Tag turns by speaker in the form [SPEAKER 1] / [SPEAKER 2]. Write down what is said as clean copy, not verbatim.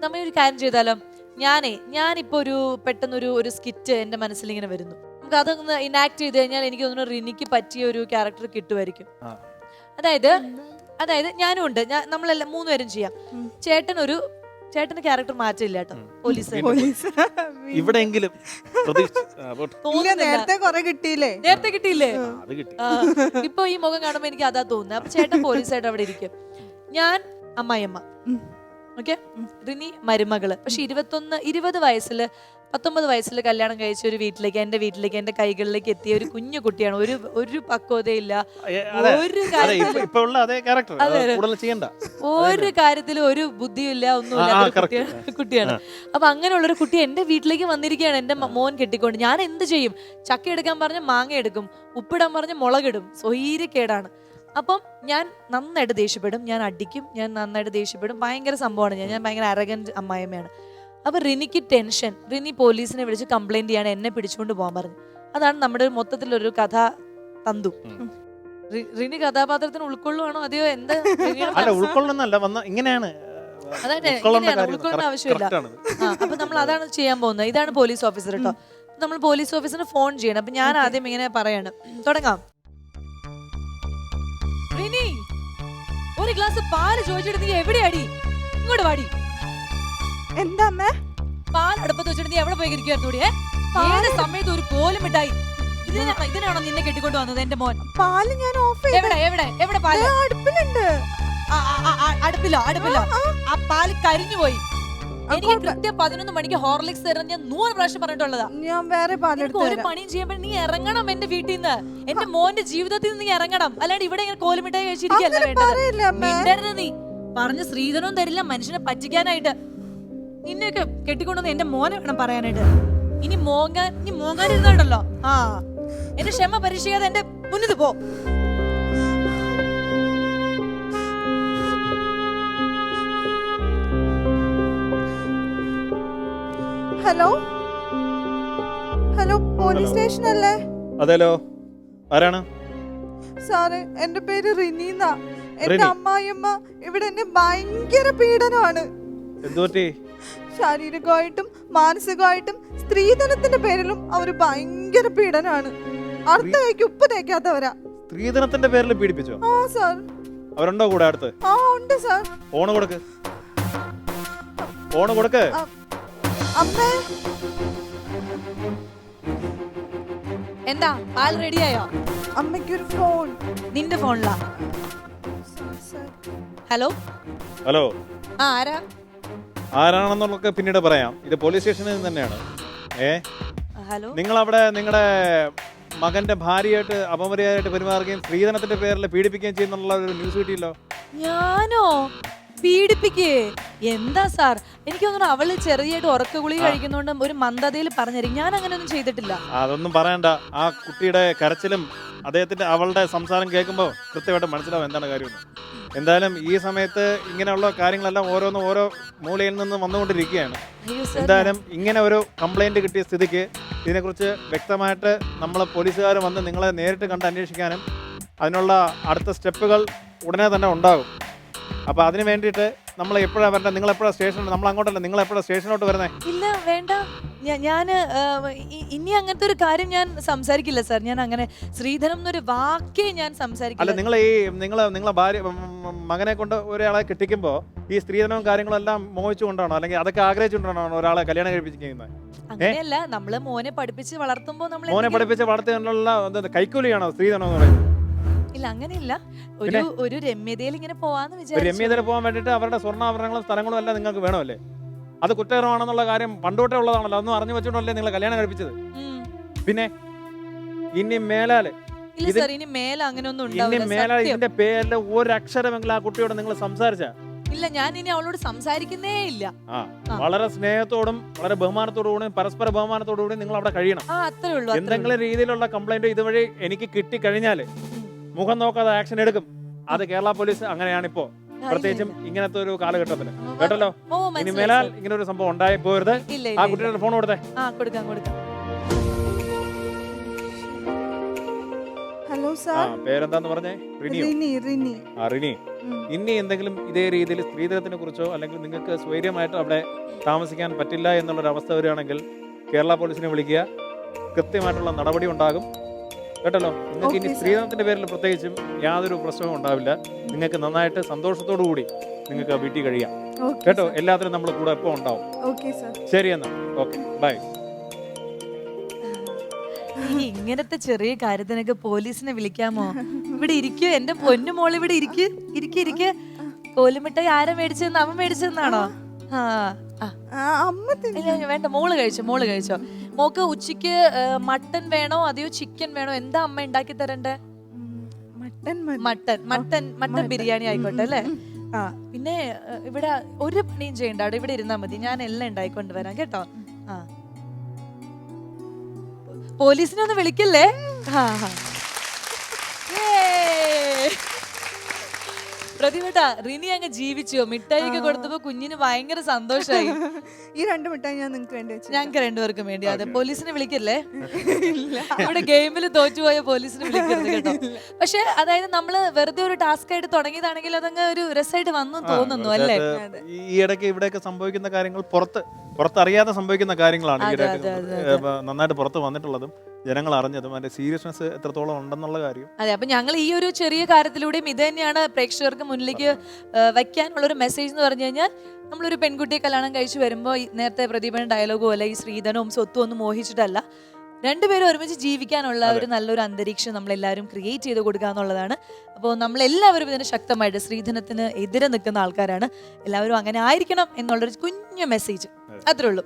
[SPEAKER 1] നമ്മ ഒരു കാര്യം ചെയ്താലോ? ഞാനിപ്പോ പെട്ടെന്നൊരു സ്കിറ്റ് എന്റെ മനസ്സിൽ ഇങ്ങനെ വരുന്നു. നമുക്ക് അതൊന്ന് ഇനാക്ട് ചെയ്ത് കഴിഞ്ഞാൽ എനിക്ക് തോന്നുന്നു റിനിക്ക് പറ്റിയ ഒരു ക്യാരക്ടർ കിട്ടുമായിരിക്കും. അതായത് ഞാനും ഉണ്ട്, നമ്മളെല്ലാം 3 പേരും ചെയ്യാം. ചേട്ടന്റെ ക്യാരക്ടർ മാറ്റില്ല കേട്ടോ. പോലീസ്
[SPEAKER 2] ഇവിടെയെങ്കിലും
[SPEAKER 1] നേരത്തെ കിട്ടിയില്ലേ? ഇപ്പൊ ഈ മുഖം കാണുമ്പോ എനിക്ക് അതാ തോന്നുന്നത്. അപ്പൊ ചേട്ടൻ പോലീസായിട്ട് അവിടെ ഇരിക്കും, ഞാൻ അമ്മായിയമ്മ. ഓക്കെ, റിനി മരുമകള്. പക്ഷെ 20 വയസ്സില് 19 വയസ്സിൽ കല്യാണം കഴിച്ച ഒരു വീട്ടിലേക്ക്, എന്റെ കൈകളിലേക്ക് എത്തിയ ഒരു കുഞ്ഞു കുട്ടിയാണ്. ഒരു പക്വതയില്ല, ഒരു കാര്യത്തിലും ഒരു ബുദ്ധിയില്ല, ഒന്നുമില്ല കുട്ടിയാണ്. അപ്പൊ അങ്ങനെയുള്ളൊരു കുട്ടി എന്റെ വീട്ടിലേക്ക് വന്നിരിക്കുകയാണ്, എന്റെ മോൻ കെട്ടിക്കൊണ്ട്. ഞാൻ എന്ത് ചെയ്യും? ചക്ക എടുക്കാൻ പറഞ്ഞ മാങ്ങ എടുക്കും, ഉപ്പിടാൻ പറഞ്ഞ മുളകിടും. സ്വൈര്യക്കേടാണ്. അപ്പം ഞാൻ നന്നായിട്ട് ദേഷ്യപ്പെടും, ഞാൻ അടിക്കും, ഞാൻ നന്നായിട്ട് ദേഷ്യപ്പെടും. ഭയങ്കര സംഭവമാണ് ഞാൻ ഭയങ്കര അരഗന്റ് അമ്മായിയമ്മയാണ്. അപ്പൊ റിനിക്ക് ടെൻഷൻ, റിനി പോലീസിനെ വിളിച്ച് കംപ്ലൈന്റ് ചെയ്യാണ്, എന്നെ പിടിച്ചുകൊണ്ട് പോകാൻ പറഞ്ഞു. അതാണ് നമ്മുടെ മൊത്തത്തിലൊരു കഥാ തന്തു. റിനി കഥാപാത്രത്തിന് ഉൾക്കൊള്ളുവാണോ അതെയോ എന്താ? ഉൾക്കൊള്ളേണ്ട ആവശ്യമില്ല. അപ്പൊ നമ്മൾ അതാണ് ചെയ്യാൻ പോകുന്നത്. ഇതാണ് പോലീസ് ഓഫീസർ കേട്ടോ. നമ്മൾ പോലീസ് ഓഫീസറിന് ഫോൺ ചെയ്യണം. അപ്പൊ ഞാൻ ആദ്യം ഇങ്ങനെ പറയാണ്, തുടങ്ങാം. റിനി, ഒരു ഗ്ലാസ് പാല് ചോദിച്ചിട്ട് നീ എവിടെയാടി? ഇങ്ങോട്ട് വാടി.
[SPEAKER 3] എന്താ
[SPEAKER 1] പാൽ അടുപ്പത്ത് വെച്ചിട്ട് നീ എവിടെ പോയി ഇരിക്കുവായിരുന്നു? ഏത് സമയത്ത് ഒരു കോലും മിഠായി? ഇതിനാണോ നിന്നെ കെട്ടിക്കൊണ്ട് വന്നത് എന്റെ മോൻ?
[SPEAKER 3] പാല് ഞാൻ ഓഫ് ചെയ്തു.
[SPEAKER 1] എവിടെ പാല്?
[SPEAKER 3] അടുപ്പിലുണ്ട്.
[SPEAKER 1] അടുപ്പിലോ? ആ പാല് കരിഞ്ഞു പോയി. എനിക്ക് കൃത്യം 11 മണിക്ക് ഹോർലിക്സ് തരാൻ ഞാൻ 100 പ്രാവശ്യം പറഞ്ഞിട്ടുള്ളതാ.
[SPEAKER 3] ഞാൻ വേറെ പാലെടുത്തു.
[SPEAKER 1] ഒരു പണിയും ചെയ്യുമ്പോൾ നീ ഇറങ്ങണം എന്റെ വീട്ടിൽ നിന്ന്, എന്റെ മോന്റെ ജീവിതത്തിൽ നിന്ന് നീ ഇറങ്ങണം. അല്ലാണ്ട് ഇവിടെ ഇങ്ങനെ കോലുമിഠായി കഴിച്ചിരിക്കല്ല വേണ്ടത്. നീ പറഞ്ഞ ശ്രീധരവും തരില്ല മനുഷ്യനെ പറ്റിക്കാനായിട്ട്. നിന്നെയൊക്കെ കെട്ടിക്കൊണ്ടുവന്ന് എന്റെ മോനെ വേണം പറയാനായിട്ട്. ഇനി മോങ്ങാനിരുന്നുണ്ടല്ലോ, എന്റെ ക്ഷമ പരീക്ഷിക്കാതെ എന്റെ മുന്നിൽ പോ.
[SPEAKER 3] ഹലോ, പോലീസ് സ്റ്റേഷൻ അല്ലേ?
[SPEAKER 2] അതെല്ലോ, ആരാണ്?
[SPEAKER 3] സാറ്, എന്റെ പേര് റിനീന്ന. എന്റെ അമ്മായിയമ്മ ഇവിടെ എന്നെ ഭയങ്കര പീഡനമാണ്. ശാരീരികമായിട്ടും മാനസികമായിട്ടും സ്ത്രീധനത്തിന്റെ പേരിലും അവര് ഭയങ്കര പീഡനമാണ്. അടുത്ത കൈക്ക് ഉപ്പ് തേക്കാത്തവരാ.
[SPEAKER 2] സ്ത്രീധനത്തിന്റെ പേരിൽ പീഡിപ്പിച്ചോ?
[SPEAKER 3] ആ സാർ.
[SPEAKER 2] അവരുണ്ടോ കൂടെ അടുത്ത്?
[SPEAKER 3] ആ ഉണ്ട് സാർ.
[SPEAKER 2] ഫോണ് കൊടുക്ക്.
[SPEAKER 3] അമ്മേ,
[SPEAKER 1] എന്താ പാൽ റെഡിയായോ?
[SPEAKER 3] അമ്മയ്ക്കൊരു ഫോൺ.
[SPEAKER 1] നിന്റെ ഫോണിലാ? ഹലോ
[SPEAKER 2] ആരാണെന്നൊക്കെ പിന്നീട് പറയാം. ഇത് പോലീസ് സ്റ്റേഷനിൽ തന്നെയാണ്.
[SPEAKER 1] ഹലോ,
[SPEAKER 2] നിങ്ങൾ അവിടെ നിങ്ങളുടെ മകന്റെ ഭാര്യയായിട്ട് അപമര്യാദയായിട്ട് പെരുമാറുകയും സ്ത്രീധനത്തിന്റെ പേരിൽ പീഡിപ്പിക്കുകയും ചെയ്യുന്നുള്ള ഒരു ന്യൂസ് കിട്ടിയല്ലോ.
[SPEAKER 1] ഞാനോ? പീഡിപ്പിക്കേ? എന്താ സാർ, എനിക്ക് തോന്നുന്നു അവള് ചെറിയായിട്ട് ഉറക്ക ഗുളിക കഴിക്കുന്നോണ്ട് ഒരു മന്ദതയിൽ പറഞ്ഞിരിക്കും. ഞാൻ അങ്ങനെയൊന്നും ചെയ്തിട്ടില്ല.
[SPEAKER 2] അതൊന്നും പറയണ്ട. ആ കുട്ടിയുടെ കരച്ചിലും അവളുടെ സംസാരം കേൾക്കുമ്പോൾ കൃത്യമായിട്ട് മനസ്സിലാവും എന്താണ് കാര്യം. എന്തായാലും ഈ സമയത്ത് ഇങ്ങനെയുള്ള കാര്യങ്ങളെല്ലാം ഓരോ മൂലയിൽ നിന്ന് വന്നുകൊണ്ടിരിക്കുകയാണ്. എന്തായാലും ഇങ്ങനെ ഒരു കംപ്ലൈന്റ് കിട്ടിയ സ്ഥിതിക്ക് ഇതിനെക്കുറിച്ച് വ്യക്തമായിട്ട് നമ്മൾ പോലീസുകാർ വന്ന് നിങ്ങളെ നേരിട്ട് കണ്ട് അന്വേഷിക്കാനും അതിനുള്ള അടുത്ത സ്റ്റെപ്പുകൾ ഉടനെ തന്നെ ഉണ്ടാകും. അപ്പൊ അതിന് വേണ്ടിയിട്ട് നമ്മൾ എപ്പോഴാണ് വരേണ്ടത്? നിങ്ങൾ എപ്പോഴാണ് സ്റ്റേഷനിൽ? നമ്മൾ അങ്ങോട്ടല്ല, നിങ്ങൾ എപ്പോഴാണ് സ്റ്റേഷനിലോട്ട് വരുന്നത്?
[SPEAKER 1] ഇല്ല, വേണ്ട, ഞാൻ ഇനി അങ്ങനത്തെ ഒരു കാര്യം ഞാൻ സംസാരിക്കില്ല സാർ. ഞാൻ അങ്ങനെ ശ്രീധരം എന്നൊരു വാക്കേ ഞാൻ സംസാരിക്കില്ല.
[SPEAKER 2] അല്ല, നിങ്ങളെ ഭാര്യ മകനെ കൊണ്ട് ഒരാളെ കെട്ടിക്കുമ്പോ ഈ സ്ത്രീധനവും കാര്യങ്ങളും എല്ലാം മോഹിച്ചുകൊണ്ടാണോ, അല്ലെങ്കിൽ അതൊക്കെ ആഗ്രഹിച്ചുകൊണ്ടാണോ ഒരാളെ കല്യാണം കഴിപ്പിക്കുന്നത്?
[SPEAKER 1] അങ്ങനെയല്ല, നമ്മള് മോനെ പഠിപ്പിച്ച് വളർത്തുമ്പോ
[SPEAKER 2] മോനെ പഠിപ്പിച്ച് വളർത്തിയുള്ള കൈക്കൂലിയാണോ സ്ത്രീധനം എന്ന് പറയുന്നത്?
[SPEAKER 1] ഇല്ല, അങ്ങനെയില്ല. ഒരു രമ്യതയിൽ ഇങ്ങനെ പോവാന്ന് വിചാരിച്ചു.
[SPEAKER 2] രമ്യതയിൽ പോകാൻ വേണ്ടിട്ട് അവരുടെ സ്വർണ്ണാഭരണങ്ങളും സ്ഥലങ്ങളും എല്ലാം നിങ്ങൾക്ക് വേണമല്ലേ? അത് കുറ്റകരമാണെന്നുള്ള കാര്യം പണ്ടുതൊട്ടേ ഉള്ളതാണല്ലോ. അതൊന്നും അറിഞ്ഞു വെച്ചോണ്ടല്ലേ നിങ്ങൾ കല്യാണം കഴിപ്പിച്ചത്? പിന്നെ ഇനി മേലാല് ഇതിന്റെ പേരിൽ ഒരു അക്ഷരമെങ്കിലും ആ കുട്ടിയോട് നിങ്ങൾ സംസാരിച്ച?
[SPEAKER 1] ഇല്ല, ഞാൻ ഇനി അവളോട് സംസാരിക്കുന്നേ ഇല്ല.
[SPEAKER 2] വളരെ സ്നേഹത്തോടും വളരെ ബഹുമാനത്തോടുകൂടി പരസ്പര ബഹുമാനത്തോടുകൂടി നിങ്ങൾ അവിടെ കഴിയണം.
[SPEAKER 1] അത്രേ ഉള്ളൂ.
[SPEAKER 2] എന്തെങ്കിലും രീതിയിലുള്ള കംപ്ലൈന്റ് ഇതുവഴി എനിക്ക് കിട്ടി കഴിഞ്ഞാല് മുഖം നോക്കാതെ ആക്ഷൻ എടുക്കും. അത് കേരള പോലീസ് അങ്ങനെയാണിപ്പോ, പ്രത്യേകിച്ചും ഇങ്ങനത്തെ ഒരു കാലഘട്ടത്തില്. കേട്ടല്ലോ, ഇനി മേലാൽ ഇങ്ങനെ ഒരു സംഭവം ഉണ്ടായി പോരുത്. ആ കുട്ടിയുടെ ഫോൺ കൊടുത്തേ.
[SPEAKER 1] കൊടുക്കാം.
[SPEAKER 3] ഹലോ ഹലോ
[SPEAKER 2] ആ
[SPEAKER 3] സാർ.
[SPEAKER 2] പേരെന്താന്ന് പറഞ്ഞേ? റിനിയോ?
[SPEAKER 3] റിനി.
[SPEAKER 2] ആ റിനി, ഇനി എന്തെങ്കിലും ഇതേ രീതിയിൽ സ്ത്രീധനത്തിനെ കുറിച്ചോ അല്ലെങ്കിൽ നിങ്ങൾക്ക് സ്വൈര്യമായിട്ട് അവിടെ താമസിക്കാൻ പറ്റില്ല എന്നുള്ളൊരു അവസ്ഥ വരികയാണെങ്കിൽ കേരള പോലീസിനെ വിളിക്കുക, കൃത്യമായിട്ടുള്ള നടപടി ഉണ്ടാകും കേട്ടല്ലോ. നിങ്ങൾക്ക് ഇനി സ്ത്രീധനത്തിന്റെ പേരിൽ പ്രത്യേകിച്ചും യാതൊരു പ്രശ്നവും ഉണ്ടാവില്ല. നിങ്ങൾക്ക് നന്നായിട്ട് സന്തോഷത്തോടു കൂടി നിങ്ങൾക്ക് ആ വീട്ടിൽ കഴിയാം കേട്ടോ. എല്ലാത്തിനും നമ്മൾ കൂടെ എപ്പോൾ ഉണ്ടാവും. ശരി എന്നാ, ഓക്കെ ബൈ.
[SPEAKER 1] ഇങ്ങനത്തെ ചെറിയ കാര്യത്തിനൊക്കെ പോലീസിനെ വിളിക്കാമോ? ഇവിടെ ഇരിക്കൂ, എന്റെ പൊന്നു മോള് ഇവിടെ ഇരിക്ക്. കോലുമിഠായി ആരാ മേടിച്ചതെന്ന്? അവൻ മേടിച്ചതെന്നാണോ? വേണ്ട, മോള് കഴിച്ചോ. മോക്ക് ഉച്ചക്ക് മട്ടൻ വേണോ അതെയോ ചിക്കൻ വേണോ? എന്താ അമ്മ ഉണ്ടാക്കി തരണ്ടേ? മട്ടൻ ബിരിയാണി ആയിക്കോട്ടെ അല്ലേ? ആ പിന്നെ ഇവിടെ ഒരു പണിയും ചെയ്യണ്ട, അവിടെ ഇവിടെ ഇരുന്നാ മതി, ഞാൻ എല്ലാം ഉണ്ടായിക്കൊണ്ട് വരാം കേട്ടോ. ആ പോലീസിനെ ഒന്ന് വിളിക്കല്ലേ? പ്രതിഭട്ട റിനി അങ്ങ് ജീവിച്ചോ? മിഠായി ഒക്കെ കൊടുത്തപ്പോ കുഞ്ഞിന് ഭയങ്കര സന്തോഷമായി.
[SPEAKER 3] ഈ 2 മിഠായി ഞാൻ നിങ്ങൾക്ക് വേണ്ടി വെച്ചു.
[SPEAKER 1] ഞങ്ങൾക്ക് 2 പേർക്കും വേണ്ടി. അതെ, പോലീസിനെ വിളിക്കല്ലേ? ഇവിടെ ഗെയിമിൽ തോറ്റുപോയ പോലീസിനെ വിളിക്കരുത് കേട്ടോ. പക്ഷെ അതായത് നമ്മള് വെറുതെ ഒരു ടാസ്ക് ആയിട്ട് തുടങ്ങിയതാണെങ്കിൽ അതങ്ങ് ഒരു രസമായിട്ട് വന്നു തോന്നുന്നു അല്ലേ?
[SPEAKER 2] ഈ ഇടയ്ക്ക് ഇവിടെയൊക്കെ സംഭവിക്കുന്ന കാര്യങ്ങൾ പുറത്തറിയാതെ സംഭവിക്കുന്ന കാര്യങ്ങളാണ് ഈ ഇടയ്ക്ക് നന്നായിട്ട് പുറത്ത് വന്നിട്ടുള്ളതും ജനങ്ങൾ അറിഞ്ഞതും അതിന്റെ സീരിയസ്നെസ് എത്രത്തോളം ഉണ്ടെന്നുള്ള കാര്യം.
[SPEAKER 1] അതെ, അപ്പൊ ഞങ്ങൾ ഈ ഒരു ചെറിയ കാര്യത്തിലൂടെയും ഇത് തന്നെയാണ് പ്രേക്ഷകർക്ക് മുന്നിലേക്ക് വയ്ക്കാനുള്ള ഒരു മെസ്സേജ് എന്ന് പറഞ്ഞു കഴിഞ്ഞാൽ, നമ്മളൊരു പെൺകുട്ടിയെ കല്യാണം കഴിച്ചു വരുമ്പോൾ നേരത്തെ പ്രതിഭയുടെ ഡയലോഗ് പോലെ ഈ സ്ത്രീധനവും സ്വത്തും ഒന്നും മോഹിച്ചിട്ടല്ല, രണ്ടുപേരും ഒരുമിച്ച് ജീവിക്കാനുള്ള ഒരു നല്ലൊരു അന്തരീക്ഷം നമ്മളെല്ലാവരും ക്രിയേറ്റ് ചെയ്ത് കൊടുക്കുക എന്നുള്ളതാണ്. അപ്പോൾ നമ്മളെല്ലാവരും ഇതിന് ശക്തമായിട്ട് സ്ത്രീധനത്തിന് എതിരെ നിൽക്കുന്ന ആൾക്കാരാണ്. എല്ലാവരും അങ്ങനെ ആയിരിക്കണം എന്നുള്ളൊരു കുഞ്ഞു മെസ്സേജ്, അത്രേ ഉള്ളൂ.